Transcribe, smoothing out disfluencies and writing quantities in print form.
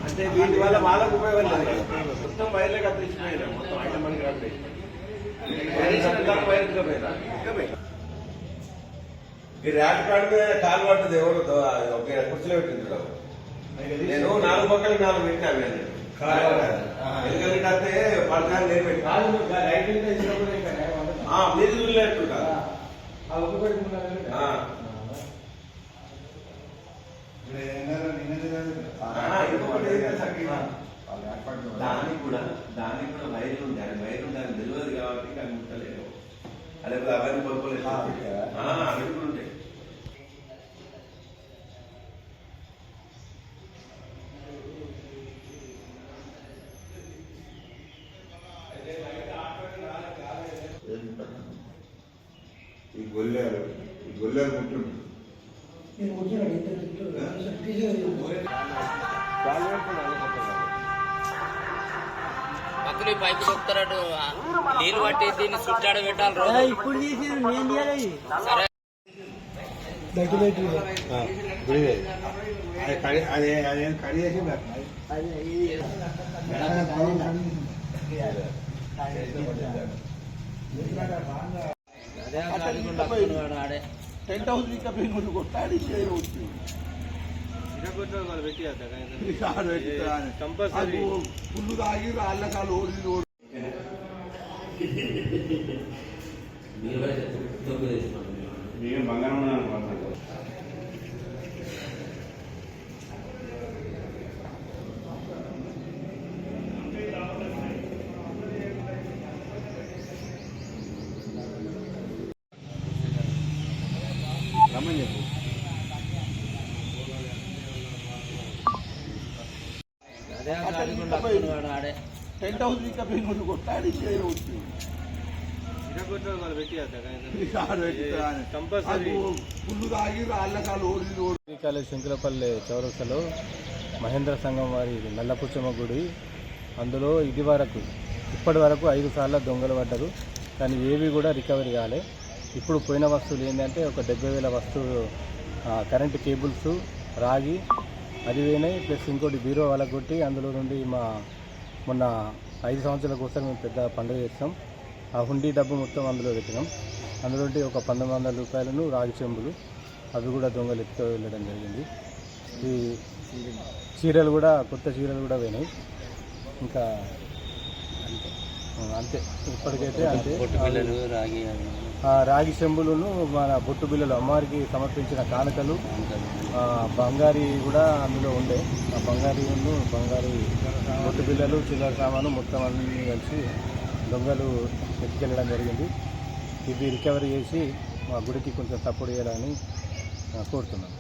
అంటే వీటి వల్ల వాళ్ళకు ఉపయోగం లేదు. మొత్తం వైర్లే కత్తిరిచిపోయినా మొత్తం 5 మంది కాబట్టి ఈ ర్యాక్ ప్యాంట్ కాలు పడ్డది ఎవరు కుర్చీలో పెట్టింది. నేను 4 పక్కలు 4 పెట్టాను. ఎందుకంటే పడతాను నేను పెట్టాను మీరు చూడలేట్టుగా దానికి కూడా వైర్లు ఉంటాయి. వైర్లు ఉంటాయి తెలియదు కాబట్టి కానీ ముట్టలేదు. అదే అవన్నీ కొనుక్కోలేదు. అవి కూడా ఉంటాయి. ఈ గొల్లేరు ముట్టుంది. పక్కన పైకి దొక్కుతారట నీళ్ళు పట్టి దీన్ని చుట్టాడ పెట్టాలి. ఇప్పుడు సరే అదే కడిగేసి టెంట్ హౌస్ కొట్టాడి ఫుల్ తాగి అల్లకాలు ఓడి బంగారం రమ్మని చెప్పు. టెంట్ హౌస్ కొట్టాడి ఫుల్ తాగి అల్లకాలు ఓడి శంకులపల్లి చౌరస్తలో మహేంద్ర సంఘం వారి నల్లపుచ్చమ్మ గుడి. అందులో ఇప్పటి వరకు 5 సార్లు దొంగలు పడ్డారు. కానీ ఏవి కూడా రికవరీ కాలే. ఇప్పుడు పోయిన వస్తువులు ఏంటంటే ఒక 70,000 వస్తువులు కరెంటు కేబుల్స్, రాగి అది పోయినాయి. ప్లస్ ఇంకోటి బీరో వాళ్ళకు కొట్టి అందులో నుండి మొన్న 5 సంవత్సరాల కోసం మేము పెద్ద పండుగ చేస్తాం. ఆ హుండీ డబ్బు మొత్తం అందులో పెట్టినాం. అందులో ఒక 1,900 రూపాయలను రాగి చెంబులు అవి కూడా దొంగలు ఎత్తుకు వెళ్ళడం జరిగింది. ఈ చీరలు కూడా కొత్త చీరలు కూడా పోయినాయి. ఇంకా అంతే ఇప్పటికైతే అంతే. రాగి చెంబులను మన బొట్టు బిళ్ళలు అమ్మవారికి సమర్పించిన కానుకలు, బంగారి కూడా అందులో ఉండే. ఆ బంగారి బొట్టు బిళ్ళలు, చిల్లర సామాను మొత్తం అన్ని కలిసి దొంగలు ఎత్తుకెళ్ళడం జరిగింది. ఇవి రికవరీ చేసి మా గుడికి కొంచెం సపోర్ట్ చేయాలని కోరుతున్నాను.